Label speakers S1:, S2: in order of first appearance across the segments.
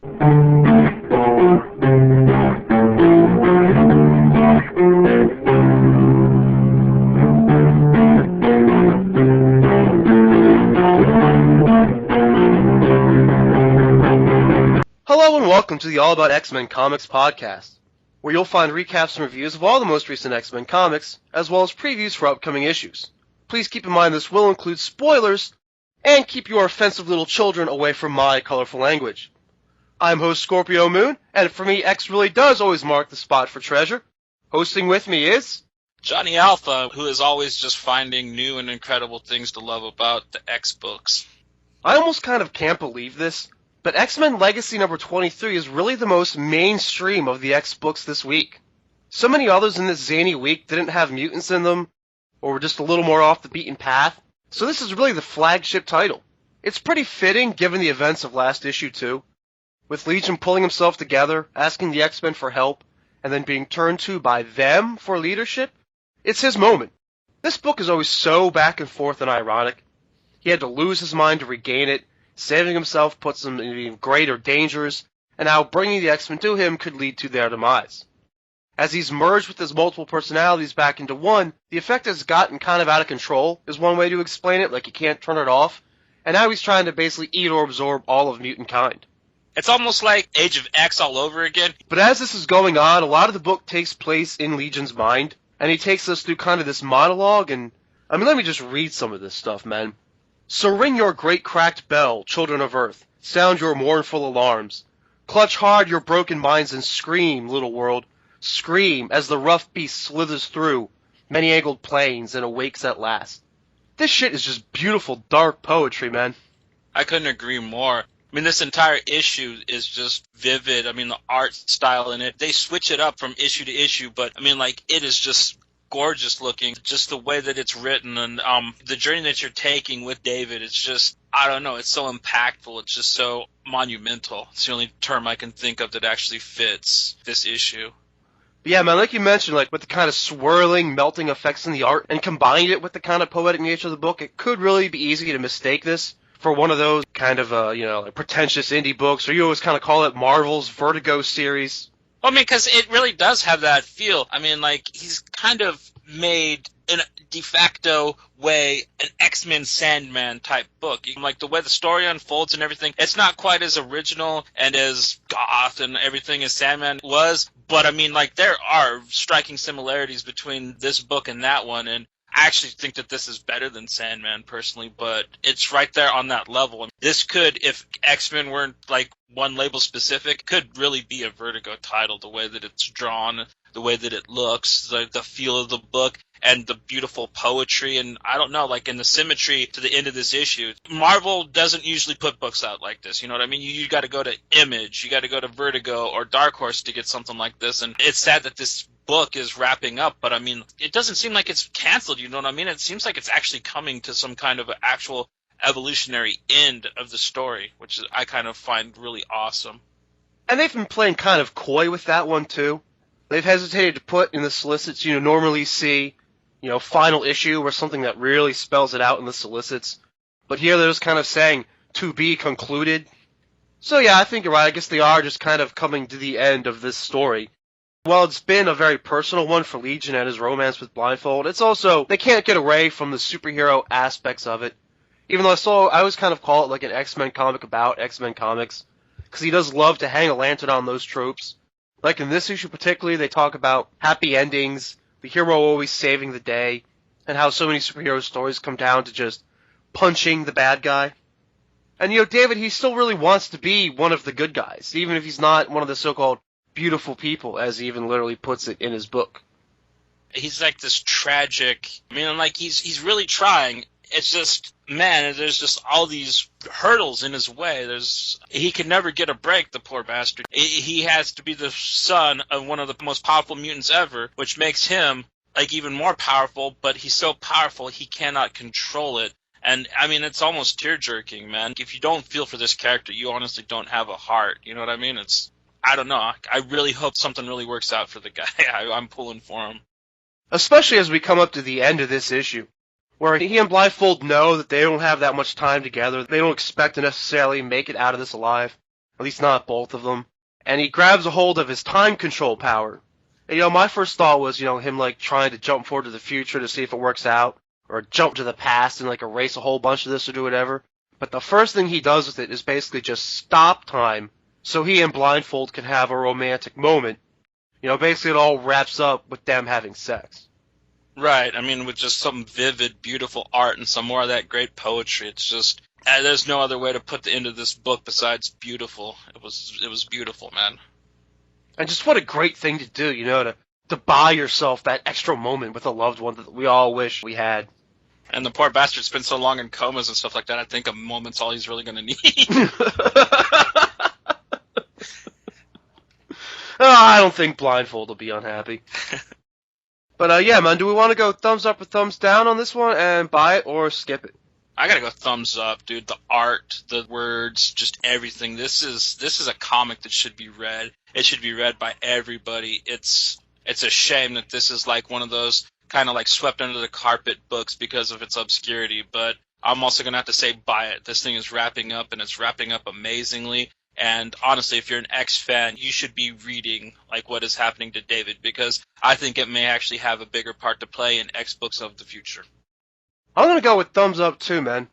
S1: Hello and welcome to the All About X-Men Comics podcast, where you'll find recaps and reviews of all the most recent X-Men comics, as well as previews for upcoming issues. Please keep in mind this will include spoilers, and keep your offensive little children away from my colorful language. I'm host Scorpio Moon, and for me, X really does always mark the spot for treasure. Hosting with me is
S2: Johnny Alpha, who is always just finding new and incredible things to love about the X books.
S1: I almost kind of can't believe this, but X-Men Legacy number 23 is really the most mainstream of the X books this week. So many others in this zany week didn't have mutants in them, or were just a little more off the beaten path, so this is really the flagship title. It's pretty fitting given the events of last issue too, with Legion pulling himself together, asking the X-Men for help, and then being turned to by them for leadership. It's his moment. This book is always so back and forth and ironic. He had to lose his mind to regain it, saving himself puts him in even greater dangers, and how bringing the X-Men to him could lead to their demise. As he's merged with his multiple personalities back into one, the effect has gotten kind of out of control, is one way to explain it, like you can't turn it off, and now he's trying to basically eat or absorb all of mutant kind.
S2: It's almost like Age of X all over again.
S1: But as this is going on, a lot of the book takes place in Legion's mind, and he takes us through kind of this monologue, and, let me just read some of this stuff, man. So ring your great cracked bell, children of Earth, sound your mournful alarms. Clutch hard your broken minds and scream, little world. Scream as the rough beast slithers through many-angled plains and awakes at last. This shit is just beautiful, dark poetry, man.
S2: I couldn't agree more. I mean, this entire issue is just vivid. I mean, the art style in it, they switch it up from issue to issue, but, it is just gorgeous looking. Just the way that it's written and the journey that you're taking with David, it's just, I don't know, it's so impactful. It's just so monumental. It's the only term I can think of that actually fits this issue.
S1: But yeah, man, like you mentioned, like with the kind of swirling, melting effects in the art, and combined it with the kind of poetic nature of the book, it could really be easy to mistake this for one of those kind of, like pretentious indie books, or you always kind of call it Marvel's Vertigo series.
S2: Well, because it really does have that feel. He's kind of made, in a de facto way, an X-Men Sandman type book. Like, the way the story unfolds and everything, it's not quite as original and as goth and everything as Sandman was, but, there are striking similarities between this book and that one, and I actually think that this is better than Sandman, personally, but it's right there on that level. This could, if X-Men weren't, one label specific, could really be a Vertigo title, the way that it's drawn, the way that it looks, the feel of the book, and the beautiful poetry, and I don't know, in the symmetry to the end of this issue. Marvel doesn't usually put books out like this, you know what I mean? You got to go to Image, you got to go to Vertigo or Dark Horse to get something like this, and it's sad that this book is wrapping up, but it doesn't seem like it's canceled, you know what I mean? It seems like it's actually coming to some kind of actual evolutionary end of the story, which I kind of find really awesome.
S1: And they've been playing kind of coy with that one, too. They've hesitated to put in the solicits, normally see, final issue or something that really spells it out in the solicits. But here they're just kind of saying, to be concluded. So yeah, I think you're right. I guess they are just kind of coming to the end of this story. While it's been a very personal one for Legion and his romance with Blindfold, it's also, they can't get away from the superhero aspects of it. Even though I always kind of call it like an X-Men comic about X-Men comics, because he does love to hang a lantern on those tropes. Like in this issue particularly, they talk about happy endings, the hero always saving the day, and how so many superhero stories come down to just punching the bad guy. And David, he still really wants to be one of the good guys, even if he's not one of the so-called beautiful people, as he even literally puts it in his book.
S2: He's like this tragic, he's really trying. It's just, man, there's just all these hurdles in his way. He can never get a break, the poor bastard. He has to be the son of one of the most powerful mutants ever, which makes him, even more powerful, but he's so powerful he cannot control it. And, it's almost tear-jerking, man. If you don't feel for this character, you honestly don't have a heart. You know what I mean? I don't know. I really hope something really works out for the guy. I'm pulling for him.
S1: Especially as we come up to the end of this issue, where he and Blindfold know that they don't have that much time together. They don't expect to necessarily make it out of this alive. at least not both of them, and he grabs a hold of his time control power. And, my first thought was, him, trying to jump forward to the future to see if it works out, or jump to the past and, erase a whole bunch of this or do whatever. But the first thing he does with it is basically just stop time so he and Blindfold can have a romantic moment. Basically it all wraps up with them having sex.
S2: Right. I mean, with just some vivid, beautiful art and some more of that great poetry. It's just, there's no other way to put the end of this book besides beautiful. It was beautiful, man.
S1: And just what a great thing to do, to buy yourself that extra moment with a loved one that we all wish we had.
S2: And the poor bastard's been so long in comas and stuff like that, I think a moment's all he's really going to need.
S1: I don't think Blindfold will be unhappy. But, yeah, man, do we want to go thumbs up or thumbs down on this one and buy it or skip it?
S2: I gotta go thumbs up, dude. The art, the words, just everything. This is a comic that should be read. It should be read by everybody. It's a shame that this is like one of those kind of like swept under the carpet books because of its obscurity, but I'm also gonna have to say buy it. This thing is wrapping up, and it's wrapping up amazingly. And honestly, if you're an X fan, you should be reading like what is happening to David, because I think it may actually have a bigger part to play in X books of the future.
S1: I'm gonna go with thumbs up too, man.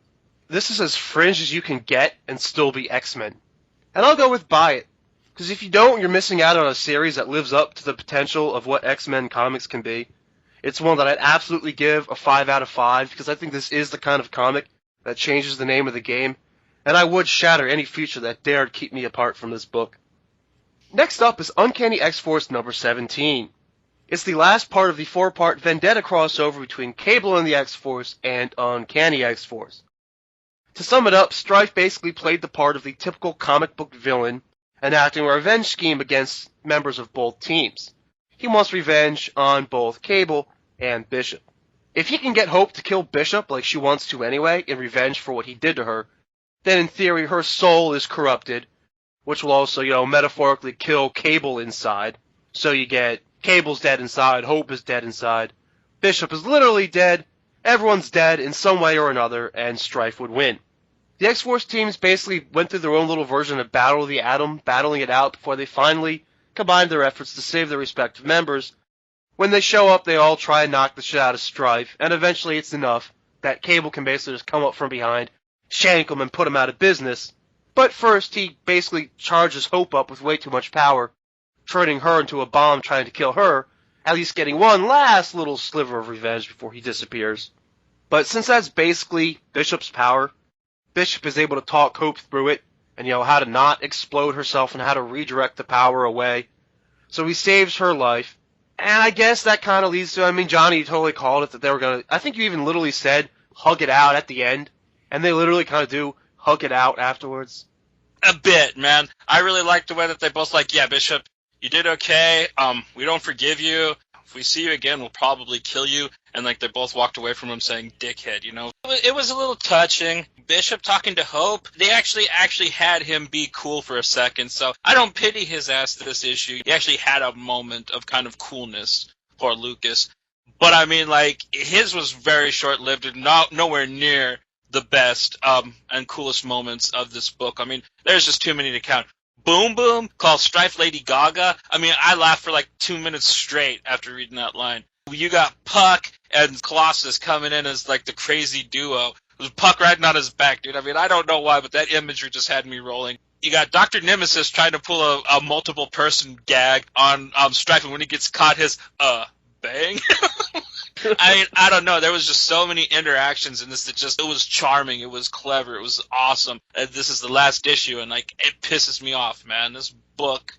S1: This is as fringe as you can get and still be X-Men. And I'll go with buy it. Because if you don't, you're missing out on a series that lives up to the potential of what X-Men comics can be. It's one that I'd absolutely give a 5 out of 5, because I think this is the kind of comic that changes the name of the game, and I would shatter any future that dared keep me apart from this book. Next up is Uncanny X-Force number 17. It's the last part of the 4-part Vendetta crossover between Cable and the X-Force and Uncanny X-Force. To sum it up, Strife basically played the part of the typical comic book villain, enacting a revenge scheme against members of both teams. He wants revenge on both Cable and Bishop. If he can get Hope to kill Bishop like she wants to anyway, in revenge for what he did to her, then in theory her soul is corrupted, which will also, metaphorically kill Cable inside. So you get Cable's dead inside, Hope is dead inside, Bishop is literally dead, everyone's dead in some way or another, and Strife would win. The X-Force teams basically went through their own little version of Battle of the Atom, battling it out before they finally combined their efforts to save their respective members. When they show up, they all try and knock the shit out of Strife, and eventually it's enough that Cable can basically just come up from behind, shank him, and put him out of business. But first, he basically charges Hope up with way too much power, turning her into a bomb trying to kill her, at least getting one last little sliver of revenge before he disappears. But since that's basically Bishop's power, Bishop is able to talk Hope through it, and how to not explode herself and how to redirect the power away. So he saves her life, and I guess that kind of leads to, Johnny totally called it that they were going to, I think you even literally said, hug it out at the end, and they literally kind of do hug it out afterwards.
S2: A bit, man. I really like the way that they both yeah, Bishop, you did okay, we don't forgive you, if we see you again, we'll probably kill you, and they both walked away from him saying, dickhead, It was a little touching. Bishop talking to Hope, they actually had him be cool for a second, so I don't pity his ass to this issue. He actually had a moment of kind of coolness, poor Lucas. But his was very short-lived and nowhere near the best and coolest moments of this book. There's just too many to count. Boom Boom calls Strife Lady Gaga. I laughed for 2 minutes straight after reading that line. You got Puck and Colossus coming in as the crazy duo. It was Puck riding on his back, dude. I don't know why, but that imagery just had me rolling. You got Dr. Nemesis trying to pull a multiple person gag on Strife, and when he gets caught, his bang. I don't know. There was just so many interactions in this that it was charming. It was clever. It was awesome. This is the last issue, and it pisses me off, man. This book,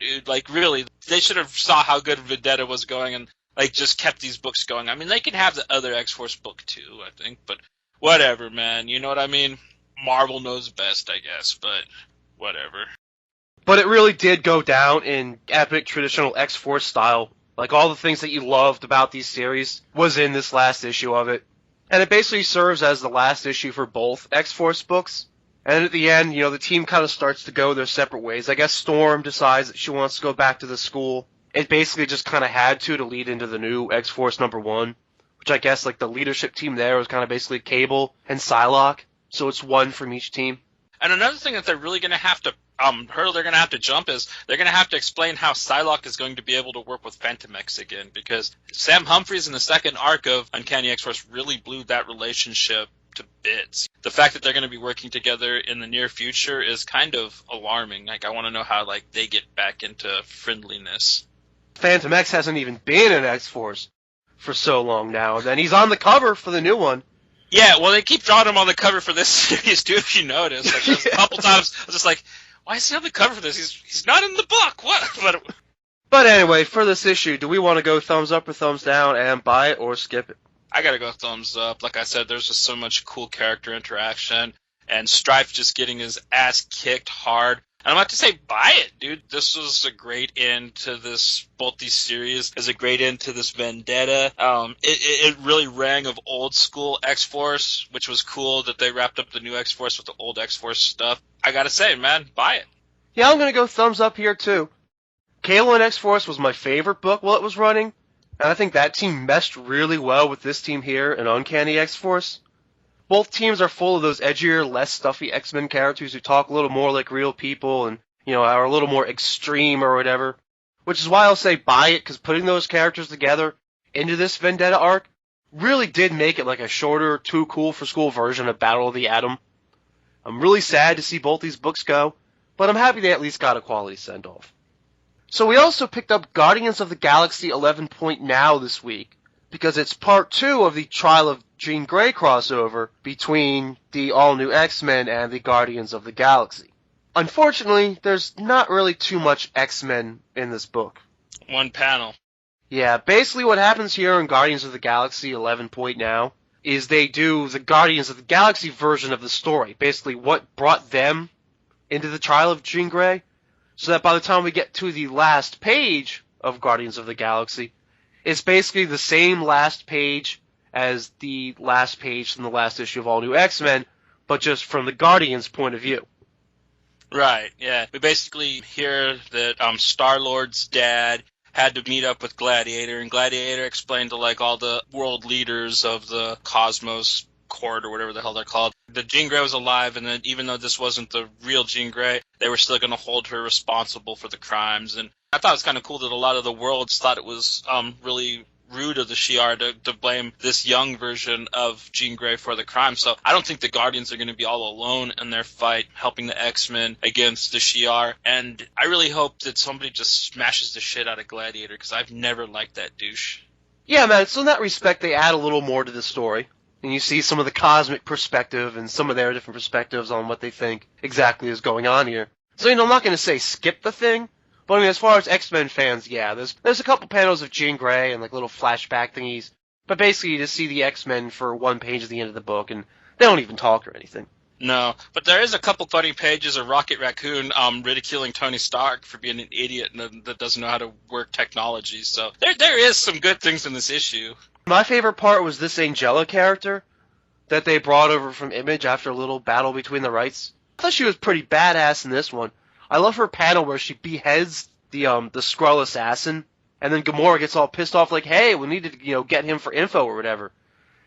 S2: dude, really, they should have saw how good Vendetta was going and just kept these books going. They could have the other X-Force book too, I think, but whatever, man. You know what I mean? Marvel knows best, I guess, but whatever.
S1: But it really did go down in epic traditional X-Force style. All the things that you loved about these series was in this last issue of it. And it basically serves as the last issue for both X-Force books. And at the end, the team kind of starts to go their separate ways. I guess Storm decides that she wants to go back to the school. It basically just kind of had to lead into the new X-Force number 1, which I guess the leadership team there was kind of basically Cable and Psylocke, so it's one from each team.
S2: And another thing that they're really going to have to hurdle they're going to have to jump is they're going to have to explain how Psylocke is going to be able to work with Phantom X again, because Sam Humphries in the second arc of Uncanny X-Force really blew that relationship to bits. The fact that they're going to be working together in the near future is kind of alarming. Like, I want to know how they get back into friendliness.
S1: Phantom X hasn't even been in X-Force for so long now, and then he's on the cover for the new one.
S2: Yeah, well, they keep drawing him on the cover for this series, too, if you notice. Like, a couple times, I was just like, why is he on the cover for this? He's not in the book. What?
S1: But anyway, for this issue, do we want to go thumbs up or thumbs down and buy it or skip it?
S2: I gotta go thumbs up. Like I said, there's just so much cool character interaction, and Strife just getting his ass kicked hard. And I'm about to say, buy it, dude. This was a great end to both these series. It's a great end to this vendetta. It really rang of old school X-Force, which was cool that they wrapped up the new X-Force with the old X-Force stuff. I gotta say, man, buy it.
S1: Yeah, I'm gonna go thumbs up here, too. Cable and X-Force was my favorite book while it was running, and I think that team meshed really well with this team here in Uncanny X-Force. Both teams are full of those edgier, less stuffy X-Men characters who talk a little more like real people and, are a little more extreme or whatever. Which is why I'll say buy it, because putting those characters together into this Vendetta arc really did make it like a shorter, too cool for school version of Battle of the Atom. I'm really sad to see both these books go, but I'm happy they at least got a quality send-off. So we also picked up Guardians of the Galaxy 11 Point Now this week, because it's part 2 of the Trial of Jean Grey crossover between the all-new X-Men and the Guardians of the Galaxy. Unfortunately, there's not really too much X-Men in this book.
S2: One panel.
S1: Yeah, basically what happens here in Guardians of the Galaxy 11 Point Now is they do the Guardians of the Galaxy version of the story, basically what brought them into the Trial of Jean Grey, so that by the time we get to the last page of Guardians of the Galaxy, it's basically the same last page as the last page from the last issue of All New X-Men, but just from the Guardians' point of view.
S2: Right, yeah. We basically hear that Star-Lord's dad had to meet up with Gladiator, and Gladiator explained to all the world leaders of the Cosmos Court or whatever the hell they're called, that Jean Grey was alive, and that even though this wasn't the real Jean Grey, they were still going to hold her responsible for the crimes. And I thought it was kind of cool that a lot of the worlds thought it was really rude of the Shi'ar to blame this young version of Jean Grey for the crime. So I don't think the Guardians are going to be all alone in their fight helping the X-Men against the Shi'ar. And I really hope that somebody just smashes the shit out of Gladiator, because I've never liked that douche.
S1: Yeah, man, so in that respect, they add a little more to the story. And you see some of the cosmic perspective and some of their different perspectives on what they think exactly is going on here. So, I'm not going to say skip the thing, but I mean, as far as X-Men fans, yeah, there's a couple panels of Jean Grey and little flashback thingies, but basically you just see the X-Men for one page at the end of the book, and they don't even talk or anything.
S2: No, but there is a couple funny pages of Rocket Raccoon ridiculing Tony Stark for being an idiot that doesn't know how to work technology, so there is some good things in this issue.
S1: My favorite part was this Angela character that they brought over from Image after a little battle between the rights. I thought she was pretty badass in this one. I love her panel where she beheads the Skrull assassin, and then Gamora gets all pissed off like, hey, we need to get him for info or whatever.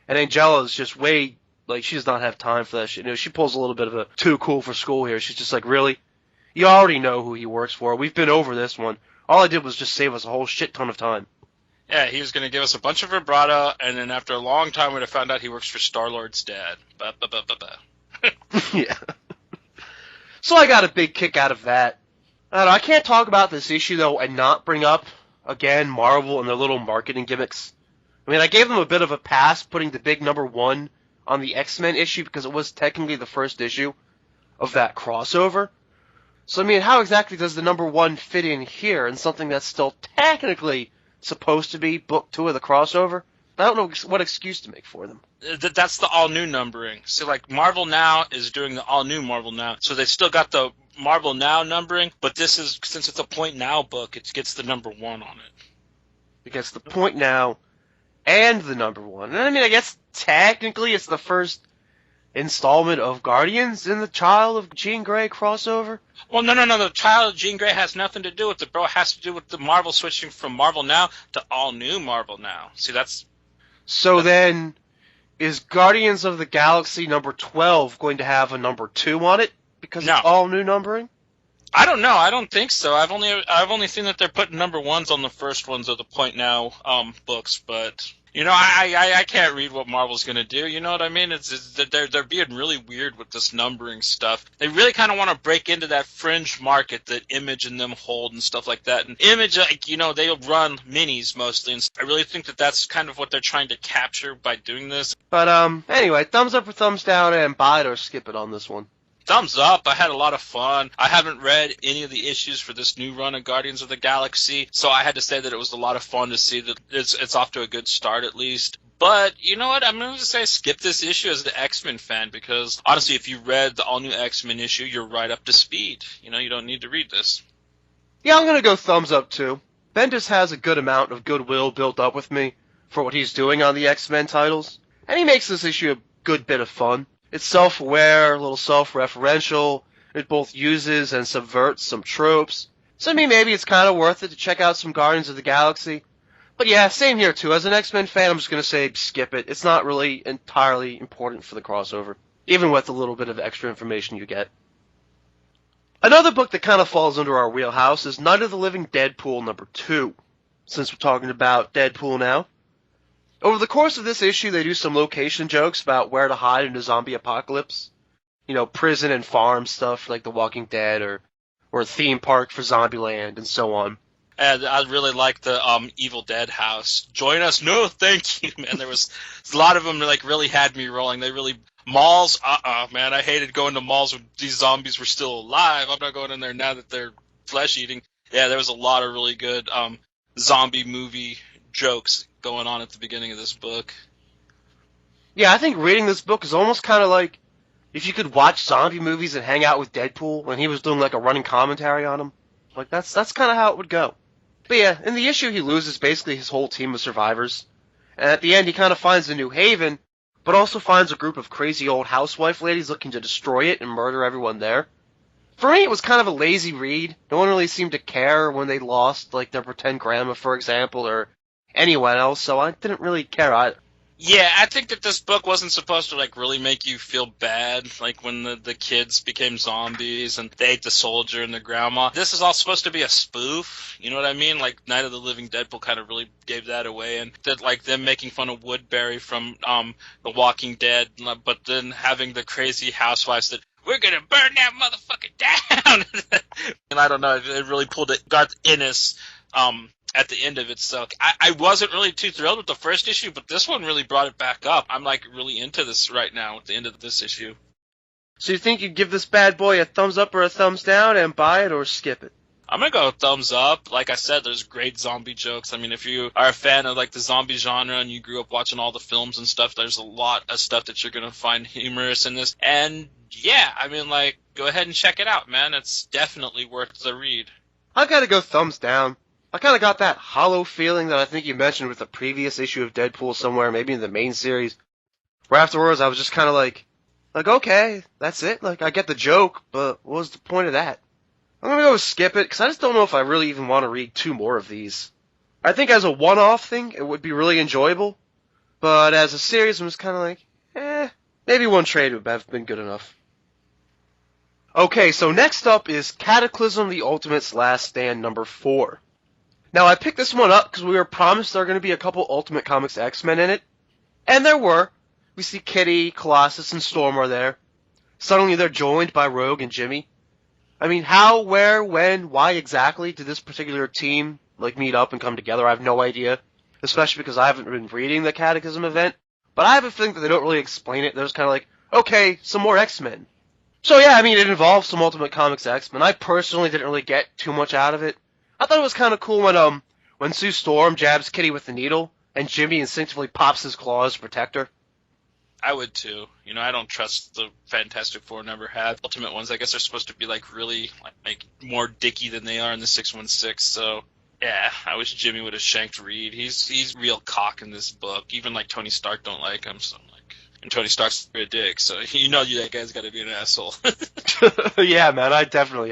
S1: And Angela is just way, she does not have time for that shit. She pulls a little bit of a too cool for school here. She's just like, really? You already know who he works for. We've been over this one. All I did was just save us a whole shit ton of time.
S2: Yeah, he was going to give us a bunch of vibrato, and then after a long time we'd have found out he works for Star-Lord's dad.
S1: Yeah. So I got a big kick out of that. I can't talk about this issue, though, and not bring up, again, Marvel and their little marketing gimmicks. I mean, I gave them a bit of a pass putting the big #1 on the X-Men issue because it was technically the first issue of that crossover. So, I mean, how exactly does the #1 fit in here in something that's still technically supposed to be book 2 of the crossover? I don't know what excuse to make for them.
S2: That's the all-new numbering. So, Marvel Now is doing the all-new Marvel Now. So they still got the Marvel Now numbering, but this is, since it's a Point Now book, it gets the #1 on it.
S1: It gets the Point Now and the #1. And I mean, I guess technically it's the first installment of Guardians in the Child of Jean Grey crossover.
S2: Well, no. The Child of Jean Grey has nothing to do with it, bro. It has to do with the Marvel switching from Marvel Now to all-new Marvel Now. See, that's...
S1: So then, is Guardians of the Galaxy #12 going to have a #2 on it? Because it's all new numbering?
S2: I don't know. I don't think so. I've only seen that they're putting number ones on the first ones of the Point Now books, but you know, I can't read what Marvel's gonna do. You know what I mean? It's they're being really weird with this numbering stuff. They really kind of want to break into that fringe market that Image and them hold and stuff like that. And Image, like, you know, they run minis mostly, and I really think that that's kind of what they're trying to capture by doing this.
S1: But anyway, thumbs up or thumbs down, and buy it or skip it on this one.
S2: Thumbs up. I had a lot of fun. I haven't read any of the issues for this new run of Guardians of the Galaxy, so I had to say that it was a lot of fun to see that it's off to a good start at least. But you know what? I'm going to say skip this issue as an X-Men fan, because honestly, if you read the all-new X-Men issue, you're right up to speed. You know, you don't need to read this.
S1: Yeah, I'm going to go thumbs up too. Bendis has a good amount of goodwill built up with me for what he's doing on the X-Men titles, and he makes this issue a good bit of fun. It's self-aware, a little self-referential. It both uses and subverts some tropes. So I mean, maybe it's kind of worth it to check out some Guardians of the Galaxy. But yeah, same here too. As an X-Men fan, I'm just going to say skip it. It's not really entirely important for the crossover, even with a little bit of extra information you get. Another book that kind of falls under our wheelhouse is Night of the Living Deadpool #2, since we're talking about Deadpool now. Over the course of this issue, they do some location jokes about where to hide in a zombie apocalypse. You know, prison and farm stuff like The Walking Dead, or a theme park for Zombieland, and so on.
S2: And I really like the Evil Dead house. Join us? No, thank you, man. There was a lot of them that like really had me rolling. They really malls. Man, I hated going to malls when these zombies were still alive. I'm not going in there now that they're flesh eating. Yeah, there was a lot of really good zombie movie jokes going on at the beginning of this book.
S1: Yeah, I think reading this book is almost kind of like if you could watch zombie movies and hang out with Deadpool when he was doing like a running commentary on them. Like that's kind of how it would go. But yeah, in the issue he loses basically his whole team of survivors. And at the end he kind of finds a new haven, but also finds a group of crazy old housewife ladies looking to destroy it and murder everyone there. For me, it was kind of a lazy read. No one really seemed to care when they lost, like their pretend grandma, for example, or anyone else, so I didn't really care either.
S2: Yeah, I think that this book wasn't supposed to like really make you feel bad, like when the kids became zombies and they ate the soldier and the grandma. This is all supposed to be a spoof, you know what I mean? Like Night of the Living Deadpool kind of really gave that away, and that like them making fun of Woodbury from The Walking Dead, but then having the crazy housewives that we're gonna burn that motherfucker down. And I don't know, it really pulled it Garth Ennis at the end of it. So I wasn't really too thrilled with the first issue, but this one really brought it back up. I'm like really into this right now at the end of this issue.
S1: So you think you'd give this bad boy a thumbs up or a thumbs down and buy it or skip it?
S2: I'm gonna go thumbs up. Like I said, there's great zombie jokes. I mean, if you are a fan of like the zombie genre and you grew up watching all the films and stuff, there's a lot of stuff that you're gonna find humorous in this. And yeah, I mean, like, go ahead and check it out, man. It's definitely worth the read.
S1: I gotta go thumbs down. I kind of got that hollow feeling that I think you mentioned with the previous issue of Deadpool somewhere, maybe in the main series, where afterwards I was just kind of like, okay, that's it. Like, I get the joke, but what was the point of that? I'm gonna go skip it, because I just don't know if I really even want to read 2 more of these. I think as a one-off thing, it would be really enjoyable, but as a series, I'm just kind of like, maybe one trade would have been good enough. Okay, so next up is Cataclysm: The Ultimate's Last Stand #4. Now, I picked this one up because we were promised there were going to be a couple Ultimate Comics X-Men in it. And there were. We see Kitty, Colossus, and Storm are there. Suddenly they're joined by Rogue and Jimmy. I mean, how, where, when, why exactly did this particular team meet up and come together? I have no idea. Especially because I haven't been reading the Cataclysm event. But I have a feeling that they don't really explain it. They're just kind of like, okay, some more X-Men. So yeah, I mean, it involves some Ultimate Comics X-Men. I personally didn't really get too much out of it. I thought it was kind of cool when Sue Storm jabs Kitty with the needle, and Jimmy instinctively pops his claws to protect her.
S2: I would too. You know, I don't trust the Fantastic Four, never have. Ultimate ones, I guess, are supposed to be like really like more dicky than they are in the 616. So yeah, I wish Jimmy would have shanked Reed. He's real cock in this book. Even like Tony Stark don't like him. So I'm like, and Tony Stark's a dick. So you know that guy's got to be an asshole.
S1: Yeah, man, I definitely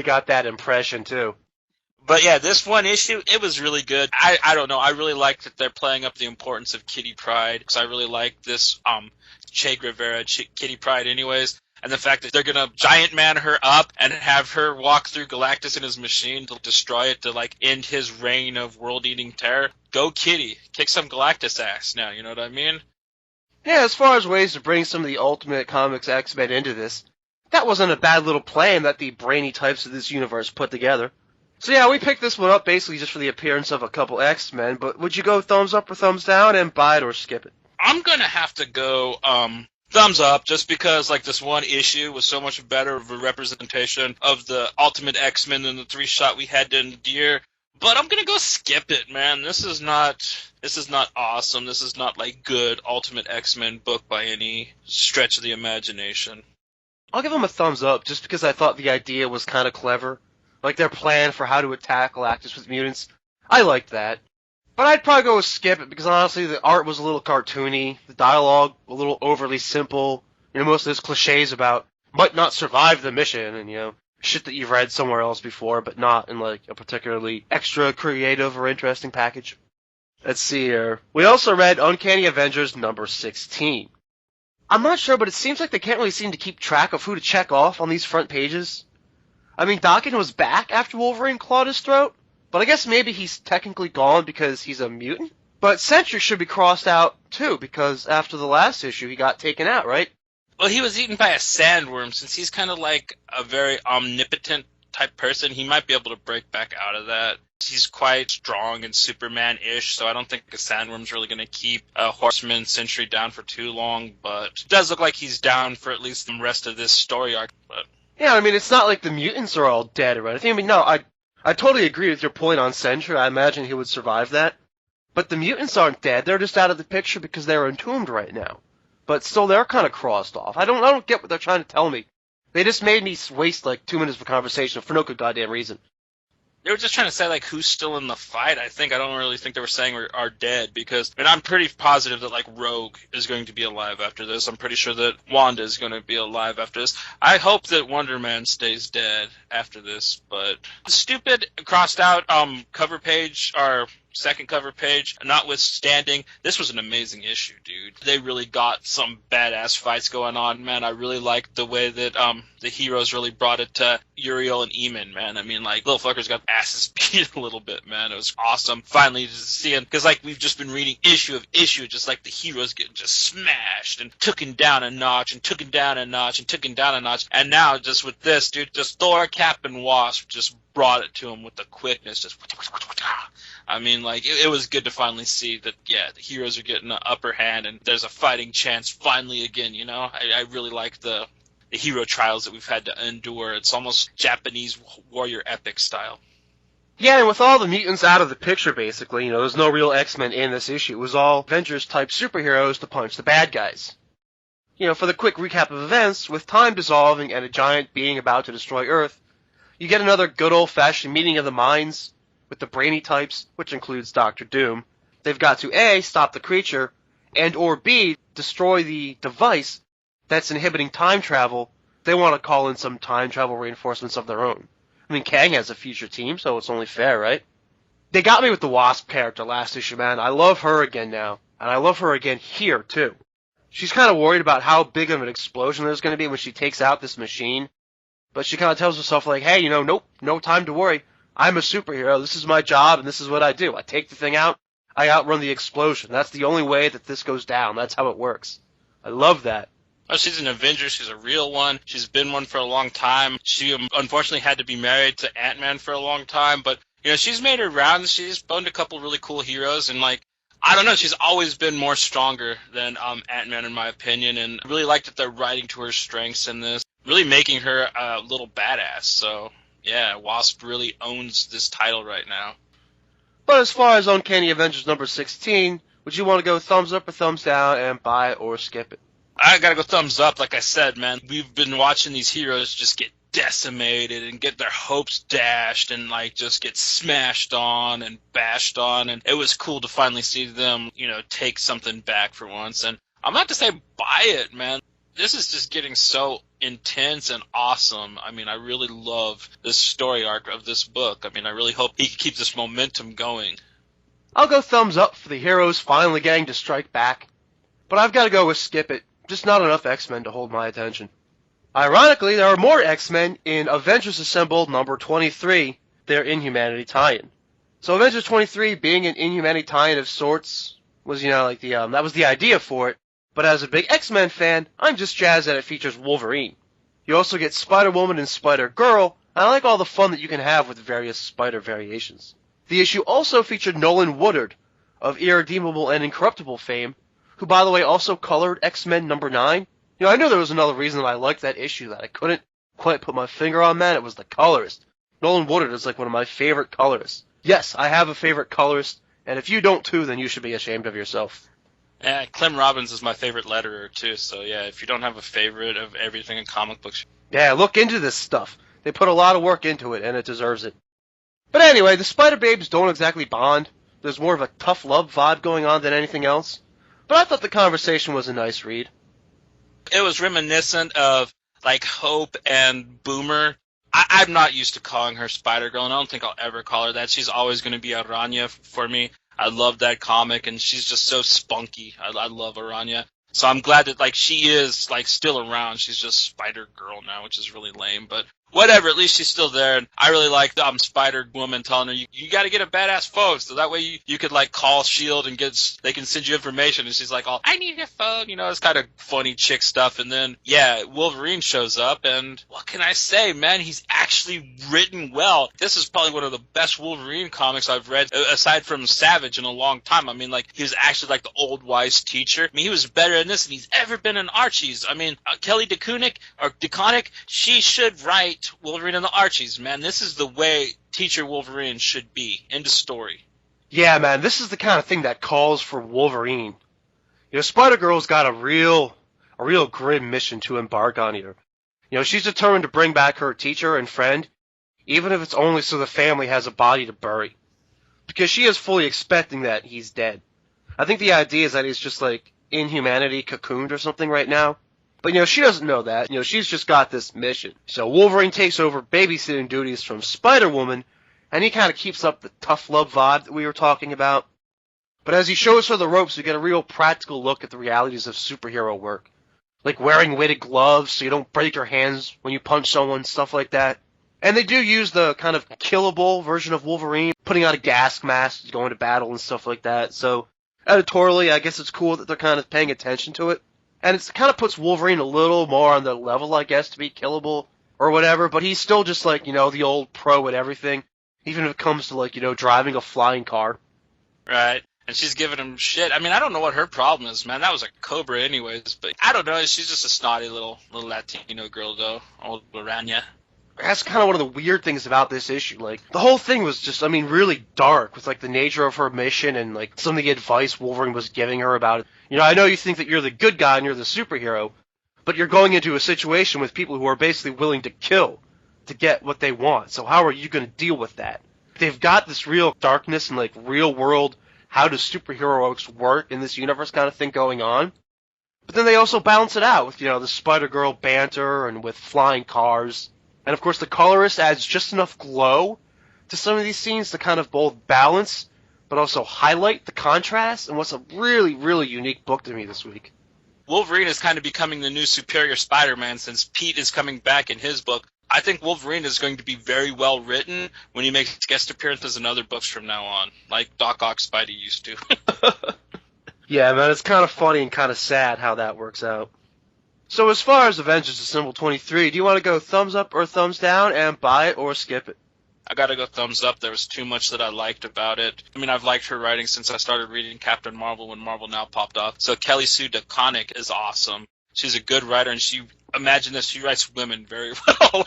S1: got that impression too.
S2: But yeah, this one issue, it was really good. I don't know. I really like that they're playing up the importance of Kitty Pryde, because I really like this Che Guevara Kitty Pryde anyways. and the fact that they're gonna giant man her up and have her walk through Galactus in his machine to destroy it to like end his reign of world-eating terror. Go Kitty, kick some Galactus ass now. You know what I mean?
S1: Yeah, as far as ways to bring some of the Ultimate Comics X-Men into this, that wasn't a bad little plan that the brainy types of this universe put together. So yeah, we picked this one up basically just for the appearance of a couple X-Men, but would you go thumbs up or thumbs down and buy it or skip it?
S2: I'm gonna have to go thumbs up, just because like this one issue was so much better of a representation of the Ultimate X-Men than the 3-shot we had to endure. But I'm gonna go skip it, man. This is not awesome. This is not like good Ultimate X-Men book by any stretch of the imagination.
S1: I'll give them a thumbs up just because I thought the idea was kind of clever. Like their plan for how to attack Galactus with mutants. I liked that. But I'd probably go with skip it because honestly the art was a little cartoony, the dialogue a little overly simple. You know, most of those cliches about might not survive the mission and, you know, shit that you've read somewhere else before, but not in like a particularly extra creative or interesting package. Let's see here. We also read Uncanny Avengers number 16. I'm not sure, but it seems like they can't really seem to keep track of who to check off on these front pages. I mean, Daken was back after Wolverine clawed his throat, but I guess maybe he's technically gone because he's a mutant? But Sentry should be crossed out, too, because after the last issue, he got taken out, right?
S2: Well, he was eaten by a sandworm. Since he's kind of like a very omnipotent type person, he might be able to break back out of that. He's quite strong and Superman-ish, so I don't think a sandworm's really going to keep Horseman Sentry down for too long, but it does look like he's down for at least the rest of this story arc. But
S1: yeah, I mean, it's not like the mutants are all dead or anything. I mean, no, I totally agree with your point on Sentry. I imagine he would survive that. But the mutants aren't dead. They're just out of the picture because they're entombed right now. But still, they're kind of crossed off. I don't get what they're trying to tell me. They just made me waste like 2 minutes of a conversation for no good goddamn reason.
S2: They were just trying to say, like, who's still in the fight, I think. I don't really think they were saying are dead, because, and I'm pretty positive that, like, Rogue is going to be alive after this. I'm pretty sure that Wanda is going to be alive after this. I hope that Wonder Man stays dead after this, but the stupid crossed out cover page, or second cover page, notwithstanding, this was an amazing issue, dude. They really got some badass fights going on, man. I really liked the way that the heroes really brought it to Uriel and Eamon, man. I mean, like, little fuckers got asses beat a little bit, man. It was awesome finally just seeing, because like we've just been reading issue of issue, just like the heroes getting just smashed and tooken down a notch and tooken down a notch and tooken down a notch, and now just with this, dude, just Thor, Cap, and Wasp just brought it to him with the quickness, just I mean, like, it was good to finally see that, yeah, the heroes are getting the upper hand and there's a fighting chance finally again, you know? I really like the hero trials that we've had to endure. It's almost Japanese warrior epic style.
S1: Yeah, and with all the mutants out of the picture, basically, you know, there's no real X-Men in this issue. It was all Avengers-type superheroes to punch the bad guys. You know, for the quick recap of events, with time dissolving and a giant being about to destroy Earth, you get another good old-fashioned meeting of the minds with the brainy types, which includes Doctor Doom. They've got to A, stop the creature, and or B, destroy the device that's inhibiting time travel. They want to call in some time travel reinforcements of their own. I mean, Kang has a future team, so it's only fair, right? They got me with the Wasp character last issue, man. I love her again now, and I love her again here, too. She's kind of worried about how big of an explosion there's going to be when she takes out this machine, but she kind of tells herself, like, hey, you know, nope, no time to worry. I'm a superhero, this is my job, and this is what I do. I take the thing out, I outrun the explosion. That's the only way that this goes down. That's how it works. I love that.
S2: Oh, she's an Avenger. She's a real one. She's been one for a long time. She unfortunately had to be married to Ant-Man for a long time, but, you know, she's made her rounds. She's boned a couple really cool heroes, and, like, I don't know, she's always been more stronger than Ant-Man, in my opinion, and I really like that they're writing to her strengths in this, really making her a little badass, so yeah, Wasp really owns this title right now.
S1: But as far as Uncanny Avengers number 16, would you want to go thumbs up or thumbs down and buy or skip it?
S2: I gotta go thumbs up, like I said, man. We've been watching these heroes just get decimated and get their hopes dashed and, like, just get smashed on and bashed on, and it was cool to finally see them, you know, take something back for once. And I'm not to say buy it, man. This is just getting so intense and awesome. I mean, I really love this story arc of this book. I mean, I really hope he can keep this momentum going.
S1: I'll go thumbs up for the heroes finally getting to strike back, but I've got to go with skip it. Just not enough X-Men to hold my attention. Ironically, there are more X-Men in Avengers Assemble number 23, their Inhumanity tie-in. So Avengers 23 being an Inhumanity tie-in of sorts was, that was the idea for it. But as a big X-Men fan, I'm just jazzed that it features Wolverine. You also get Spider-Woman and Spider-Girl, and I like all the fun that you can have with various Spider variations. The issue also featured Nolan Woodard, of Irredeemable and Incorruptible fame, who, by the way, also colored X-Men number 9. I knew there was another reason that I liked that issue that I couldn't quite put my finger on, man. It was the colorist. Nolan Woodard is like one of my favorite colorists. Yes, I have a favorite colorist, and if you don't too, then you should be ashamed of yourself.
S2: Yeah, Clem Robbins is my favorite letterer too, so yeah, if you don't have a favorite of everything in comic books...
S1: Yeah, look into this stuff. They put a lot of work into it, and it deserves it. But anyway, the Spider-Babes don't exactly bond. There's more of a tough love vibe going on than anything else. But I thought the conversation was a nice read.
S2: It was reminiscent of, like, Hope and Boomer. I'm not used to calling her Spider-Girl, and I don't think I'll ever call her that. She's always going to be Aranya for me. I love that comic, and she's just so spunky. I love Aranya. So I'm glad that, like, she is, like, still around. She's just Spider-Girl now, which is really lame, but whatever, at least she's still there. And I really like Spider-Woman telling her, you got to get a badass phone, so that way you could, like, call S.H.I.E.L.D. and they can send you information. And she's like, I need a phone. It's kind of funny chick stuff. And then, yeah, Wolverine shows up, and what can I say, man? He's actually written well. This is probably one of the best Wolverine comics I've read, aside from Savage, in a long time. I mean, like, he was actually, like, the old wise teacher. I mean, he was better than this than he's ever been in Archie's. I mean, Kelly DeConnick, she should write Wolverine and the Archies, man. This is the way Teacher Wolverine should be. End of story.
S1: Yeah, man, this is the kind of thing that calls for Wolverine. Spider-Girl's got a real grim mission to embark on here. She's determined to bring back her teacher and friend, even if it's only so the family has a body to bury. Because she is fully expecting that he's dead. I think the idea is that he's just, like, Inhumanity cocooned or something right now. But, she doesn't know that. She's just got this mission. So Wolverine takes over babysitting duties from Spider-Woman, and he kind of keeps up the tough love vibe that we were talking about. But as he shows her the ropes, we get a real practical look at the realities of superhero work. Like wearing weighted gloves so you don't break your hands when you punch someone, stuff like that. And they do use the kind of killable version of Wolverine, putting on a gas mask, going to battle and stuff like that. So editorially, I guess it's cool that they're kind of paying attention to it. And it kind of puts Wolverine a little more on the level, I guess, to be killable or whatever. But he's still just like, the old pro at everything. Even if it comes to, like, driving a flying car.
S2: Right. And she's giving him shit. I mean, I don't know what her problem is, man. That was a Cobra anyways. But I don't know. She's just a snotty little Latino girl, though. Old Aranya.
S1: That's kind of one of the weird things about this issue. Like, the whole thing was just, really dark with, like, the nature of her mission and, like, some of the advice Wolverine was giving her about it. I know you think that you're the good guy and you're the superhero, but you're going into a situation with people who are basically willing to kill to get what they want. So how are you going to deal with that? They've got this real darkness and, like, real world, how does superheroics work in this universe kind of thing going on. But then they also balance it out with, the Spider-Girl banter and with flying cars. And, of course, the colorist adds just enough glow to some of these scenes to kind of both balance but also highlight the contrast and what's a really, really unique book to me this week.
S2: Wolverine is kind of becoming the new Superior Spider-Man since Pete is coming back in his book. I think Wolverine is going to be very well written when he makes guest appearances in other books from now on, like Doc Ock Spidey used to.
S1: Yeah, man, it's kind of funny and kind of sad how that works out. So as far as Avengers Assemble 23, do you want to go thumbs up or thumbs down and buy it or skip it?
S2: I gotta go thumbs up. There was too much that I liked about it. I mean, I've liked her writing since I started reading Captain Marvel when Marvel Now popped off. So Kelly Sue DeConnick is awesome. She's a good writer, and she writes women very well.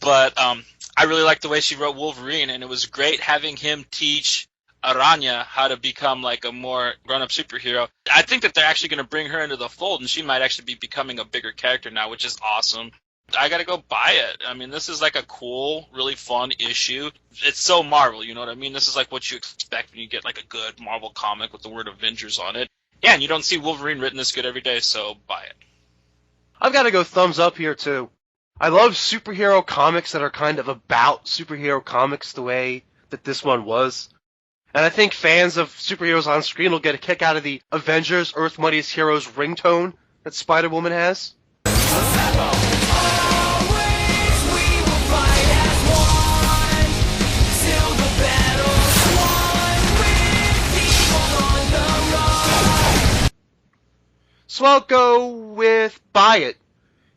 S2: But I really liked the way she wrote Wolverine, and it was great having him teach Aranya how to become like a more grown-up superhero. I think that they're actually going to bring her into the fold, and she might actually be becoming a bigger character now, which is awesome. I gotta go buy it. I mean, this is like a cool, really fun issue. It's so Marvel, you know what I mean? This is like what you expect when you get like a good Marvel comic with the word Avengers on it. Yeah, and you don't see Wolverine written this good every day, so buy it.
S1: I've gotta go thumbs up here too. I love superhero comics that are kind of about superhero comics the way that this one was. And I think fans of superheroes on screen will get a kick out of the Avengers Earth Mightiest Heroes ringtone that Spider-Woman has. So I'll go with buy it.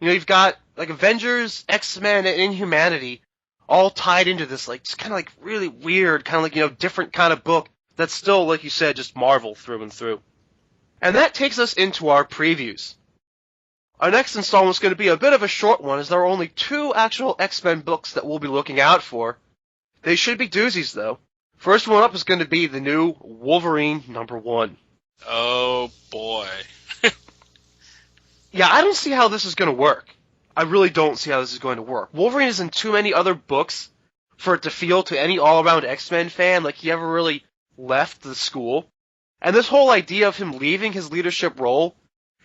S1: You know, you've got like Avengers, X-Men, and Inhumanity all tied into this, like, just kind of like really weird, kind of like, you know, different kind of book that's still, like you said, just Marvel through and through. And that takes us into our previews. Our next installment is going to be a bit of a short one, as there are only 2 actual X-Men books that we'll be looking out for. They should be doozies, though. First one up is going to be the new Wolverine #1.
S2: Oh, boy.
S1: Yeah, I don't see how this is going to work. I really don't see how this is going to work. Wolverine is in too many other books for it to feel to any all-around X-Men fan like he ever really left the school. And this whole idea of him leaving his leadership role,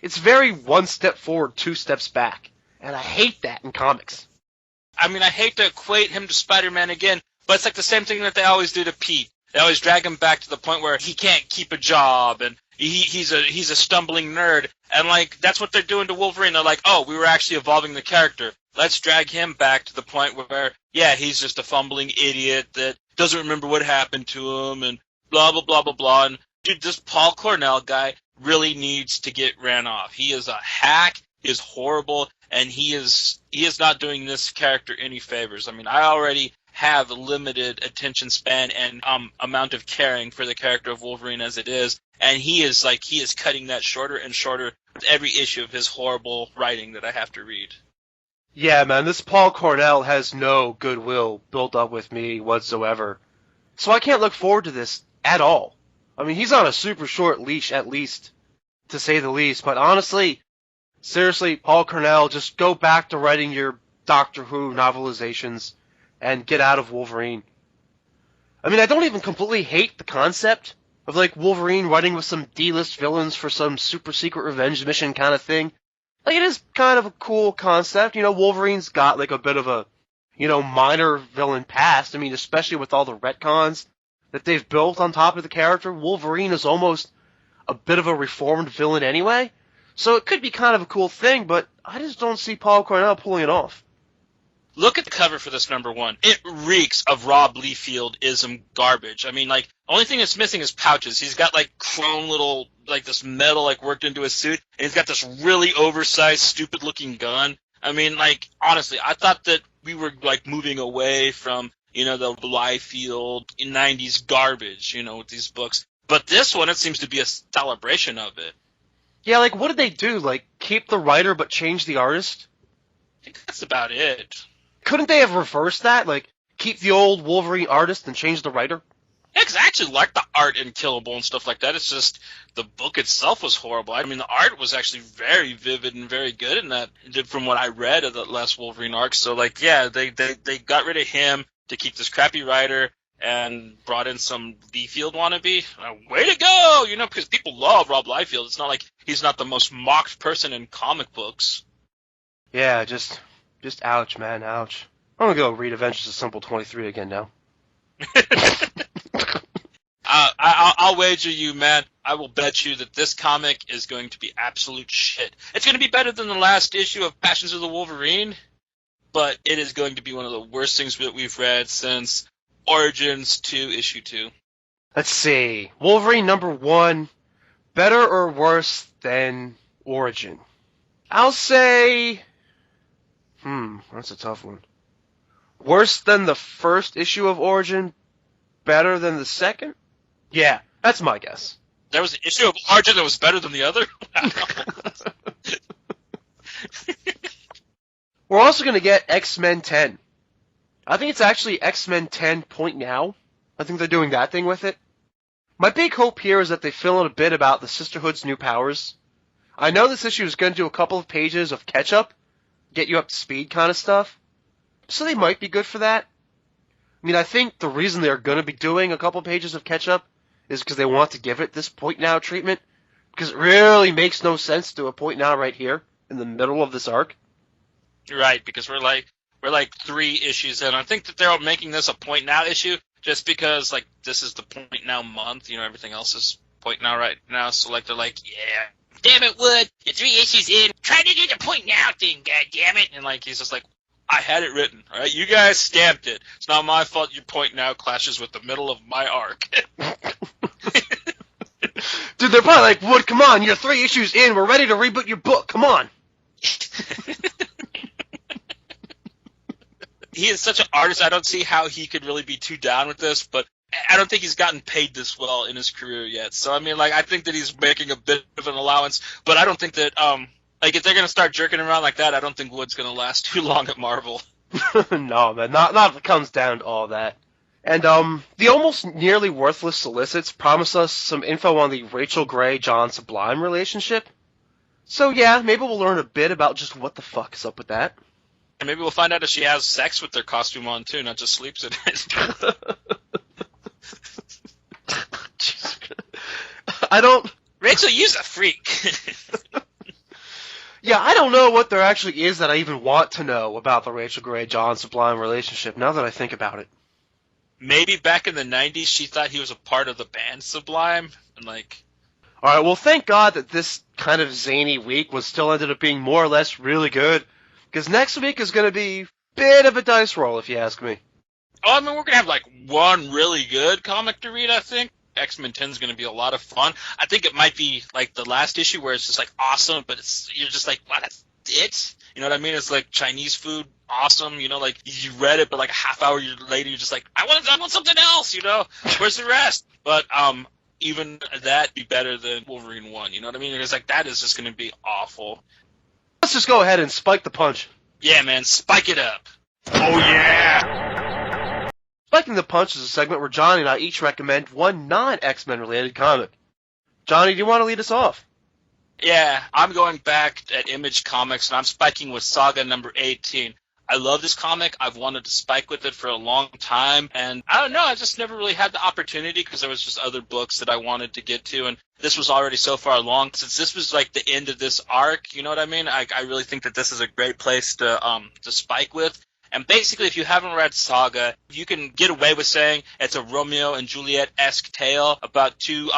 S1: it's very 1 step forward, 2 steps back. And I hate that in comics.
S2: I mean, I hate to equate him to Spider-Man again, but it's like the same thing that they always do to Pete. They always drag him back to the point where he can't keep a job, and he's a stumbling nerd. And, like, that's what they're doing to Wolverine. They're like, oh, we were actually evolving the character. Let's drag him back to the point where, yeah, he's just a fumbling idiot that doesn't remember what happened to him, and blah, blah, blah, blah, blah. And, dude, this Paul Cornell guy really needs to get ran off. He is a hack, he is horrible, and he is not doing this character any favors. I mean, I already have a limited attention span and amount of caring for the character of Wolverine as it is, and he is cutting that shorter and shorter with every issue of his horrible writing that I have to read.
S1: Yeah, man, this Paul Cornell has no goodwill built up with me whatsoever. So I can't look forward to this at all. I mean, he's on a super short leash, at least, to say the least. But honestly, seriously, Paul Cornell, just go back to writing your Doctor Who novelizations and get out of Wolverine. I mean, I don't even completely hate the concept of, like, Wolverine writing with some D-list villains for some super secret revenge mission kind of thing. Like, it is kind of a cool concept. You know, Wolverine's got, like, a bit of a, you know, minor villain past. I mean, especially with all the retcons that they've built on top of the character, Wolverine is almost a bit of a reformed villain anyway. So it could be kind of a cool thing, but I just don't see Paul Cornell pulling it off.
S2: Look at the cover for this #1. It reeks of Rob Liefeld-ism garbage. I mean, like, the only thing that's missing is pouches. He's got, like, chrome little, like, this metal, like, worked into his suit, and he's got this really oversized, stupid-looking gun. I mean, like, honestly, I thought that we were, like, moving away from, you know, the Liefeld 90s garbage, you know, with these books. But this one, it seems to be a celebration of it.
S1: Yeah, like, what did they do? Like, keep the writer but change the artist?
S2: I think that's about it.
S1: Couldn't they have reversed that? Like, keep the old Wolverine artist and change the writer?
S2: Yeah, 'cause I actually like the art in Killable and stuff like that. It's just the book itself was horrible. I mean, the art was actually very vivid and very good in that, from what I read of the last Wolverine arc. So, like, yeah, they got rid of him to keep this crappy writer and brought in some Liefeld wannabe. Way to go! You know, because people love Rob Liefeld. It's not like he's not the most mocked person in comic books.
S1: Yeah, just ouch, man, ouch. I'm gonna go read Avengers Assemble 23 again now.
S2: I'll wager you, man. I will bet you that this comic is going to be absolute shit. It's going to be better than the last issue of Passions of the Wolverine, but it is going to be one of the worst things that we've read since Origins 2, issue 2.
S1: Let's see. Wolverine #1, better or worse than Origin? I'll say... that's a tough one. Worse than the first issue of Origin, better than the second? Yeah, that's my guess.
S2: There was an issue of Origin that was better than the other?
S1: We're also going to get X-Men 10. I think it's actually X-Men 10 Point Now. I think they're doing that thing with it. My big hope here is that they fill in a bit about the Sisterhood's new powers. I know this issue is going to do a couple of pages of catch-up, get you up to speed kind of stuff, so they might be good for that. I mean, I think the reason they're going to be doing a couple pages of catch-up is because they want to give it this Point Now treatment, because it really makes no sense to do a Point Now right here, in the middle of this arc.
S2: Right, because we're like 3 issues in. I think that they're making this a Point Now issue just because, like, this is the Point Now month. You know, everything else is Point Now right now. So, like, they're like, yeah, damn it, Wood, you're 3 issues in. Try to do the Point Now thing, goddammit. And, like, he's just like, I had it written, all right? You guys stamped it. It's not my fault your Point Now clashes with the middle of my arc.
S1: Dude, they're probably like, Wood, come on, you're 3 issues in, we're ready to reboot your book, come on.
S2: He is such an artist, I don't see how he could really be too down with this, but I don't think he's gotten paid this well in his career yet. So, I mean, like, I think that he's making a bit of an allowance, but I don't think that, like, if they're going to start jerking around like that, I don't think Wood's going to last too long at Marvel.
S1: No, man, not if it comes down to all that. And, the almost nearly worthless solicits promise us some info on the Rachel Grey-John Sublime relationship. So, yeah, maybe we'll learn a bit about just what the fuck is up with that.
S2: And maybe we'll find out if she has sex with their costume on, too, not just sleeps in it. Rachel, you's a freak.
S1: Yeah, I don't know what there actually is that I even want to know about the Rachel Grey-John Sublime relationship, now that I think about it.
S2: Maybe back in the 90s she thought he was a part of the band Sublime, and like...
S1: Alright, well thank God that this kind of zany week was still ended up being more or less really good, because next week is going to be a bit of a dice roll, if you ask me.
S2: Oh, I mean, we're going to have, like, one really good comic to read, I think. X-Men 10 is going to be a lot of fun. I think it might be, like, the last issue where it's just, like, awesome, but you're just like, what, that's it? You know what I mean? It's like Chinese food, awesome, you know, like, you read it, but, like, a half hour later, you're just like, I want something else, you know? Where's the rest? But, even that be better than Wolverine 1, you know what I mean? It's like, that is just going to be awful.
S1: Let's just go ahead and spike the punch.
S2: Yeah, man, spike it up.
S3: Oh, yeah!
S1: Spiking the Punch is a segment where Johnny and I each recommend one non-X-Men related comic. Johnny, do you want to lead us off?
S2: Yeah, I'm going back at Image Comics, and I'm spiking with Saga number 18. I love this comic. I've wanted to spike with it for a long time, and I don't know, I just never really had the opportunity because there was just other books that I wanted to get to, and this was already so far along. Since this was like the end of this arc, you know what I mean? I really think that this is a great place to spike with. And basically, if you haven't read Saga, you can get away with saying it's a Romeo and Juliet-esque tale about two